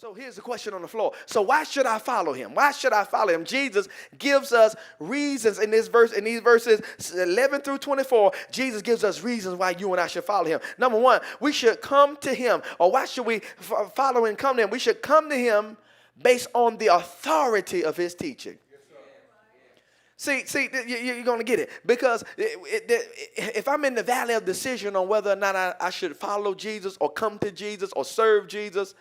So here's the question on the floor. So why should I follow him? Why should I follow him? Jesus gives us reasons in this verse, in these verses 11 through 24. Jesus gives us reasons why you and I should follow him. Number one, we should come to him. Or why should we follow and come to him? We should come to him based on the authority of his teaching. See, you're going to get it. Because if I'm in the valley of decision on whether or not I should follow Jesus or come to Jesus or serve Jesus,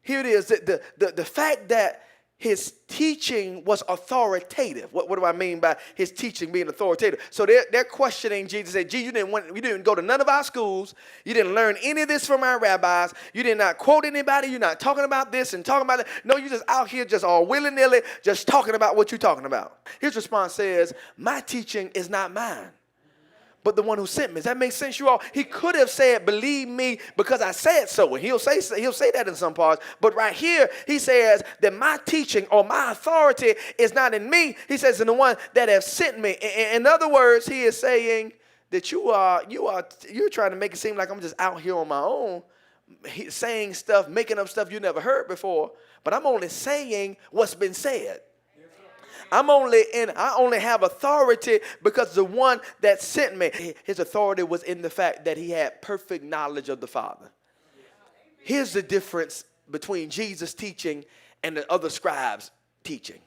here it is. The fact that his teaching was authoritative. What do I mean by his teaching being authoritative? So they're questioning Jesus. Say, gee, you didn't go to none of our schools. You didn't learn any of this from our rabbis. You did not quote anybody. You're not talking about this and talking about that. No, you're just out here just all willy-nilly just talking about what you're talking about. His response says, my teaching is not mine, but the one who sent me. Does that make sense, you all? He could have said, believe me because I said so. And he'll say that in some parts. But right here, he says that my teaching or my authority is not in me. He says in the one that have sent me. In other words, he is saying that you're trying to make it seem like I'm just out here on my own, saying stuff, making up stuff you never heard before. But I'm only saying what's been said. I only have authority because the one that sent me, his authority was in the fact that he had perfect knowledge of the Father. Here's the difference between Jesus' teaching and the other scribes' teaching.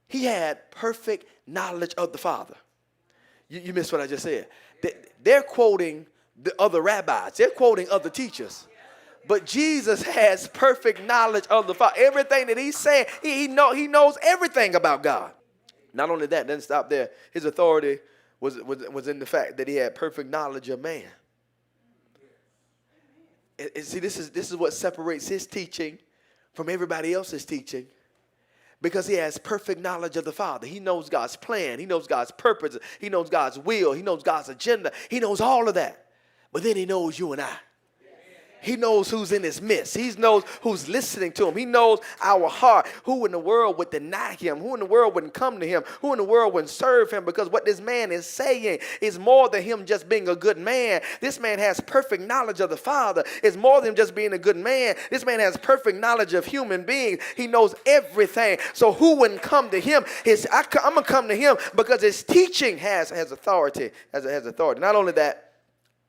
He had perfect knowledge of the Father. You missed what I just said. They're quoting the other rabbis. They're quoting other teachers. But Jesus has perfect knowledge of the Father. Everything that he's saying, he knows everything about God. Not only that, doesn't stop there. His authority was in the fact that he had perfect knowledge of man. And see, this is what separates his teaching from everybody else's teaching. Because he has perfect knowledge of the Father. He knows God's plan. He knows God's purpose. He knows God's will. He knows God's agenda. He knows all of that. But then he knows you and I. He knows who's in his midst. He knows who's listening to him. He knows our heart. Who in the world would deny him? Who in the world wouldn't come to him? Who in the world wouldn't serve him? Because what this man is saying is more than him just being a good man. This man has perfect knowledge of the Father. It's more than just being a good man. This man has perfect knowledge of human beings. He knows everything. So who wouldn't come to him? I'm going to come to him because his teaching has authority. Has authority. Not only that,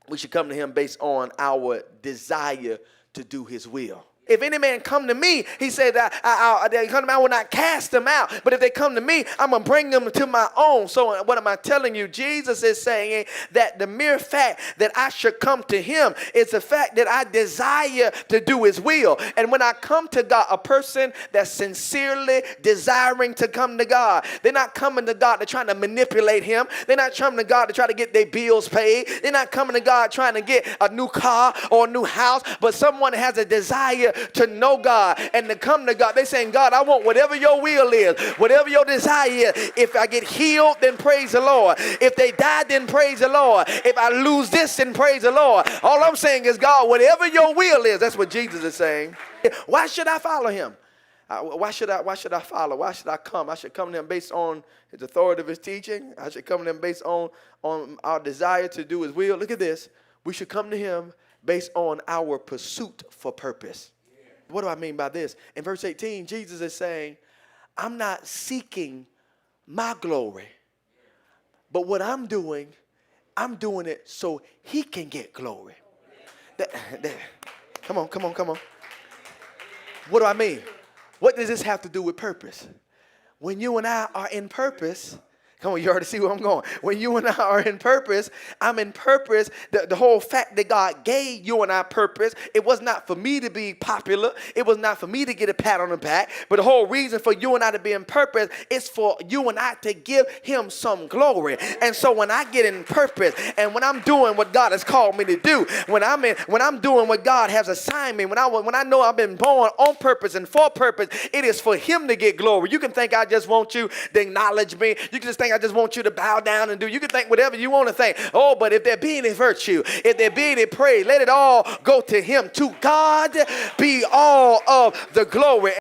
we should come to him based on our desire to do his will. If any man come to me, he said, they come to me, I will not cast them out. But if they come to me, I'm going to bring them to my own. So what am I telling you? Jesus is saying that the mere fact that I should come to him is the fact that I desire to do his will. And when I come to God, a person that's sincerely desiring to come to God, they're not coming to God to try to manipulate him. They're not coming to God to try to get their bills paid. They're not coming to God trying to get a new car or a new house. But someone has a desire to know God and to come to God. They're saying, God, I want whatever your will is, whatever your desire is. If I get healed, then praise the Lord. If they die, then praise the Lord. If I lose this, then praise the Lord. All I'm saying is, God, whatever your will is, that's what Jesus is saying. Why should I follow him? Why should I follow? Why should I come? I should come to him based on his authority of his teaching. I should come to him based on our desire to do his will. Look at this. We should come to him based on our pursuit for purpose. What do I mean by this? In verse 18, Jesus is saying, I'm not seeking my glory, but what I'm doing it so he can get glory. Come on. What do I mean? What does this have to do with purpose? When you and I are in purpose, come on, you already see where I'm going. When you and I are in purpose, I'm in purpose. The whole fact that God gave you and I purpose, it was not for me to be popular. It was not for me to get a pat on the back. But the whole reason for you and I to be in purpose is for you and I to give him some glory. And so when I get in purpose and when I'm doing what God has called me to do, when I'm doing what God has assigned me, when I know I've been born on purpose and for purpose, it is for him to get glory. You can think I just want you to acknowledge me. You can just think I just want you to bow down and do. You can think whatever you want to think. Oh, but if there be any virtue, if there be any praise, let it all go to him. To God be all of the glory.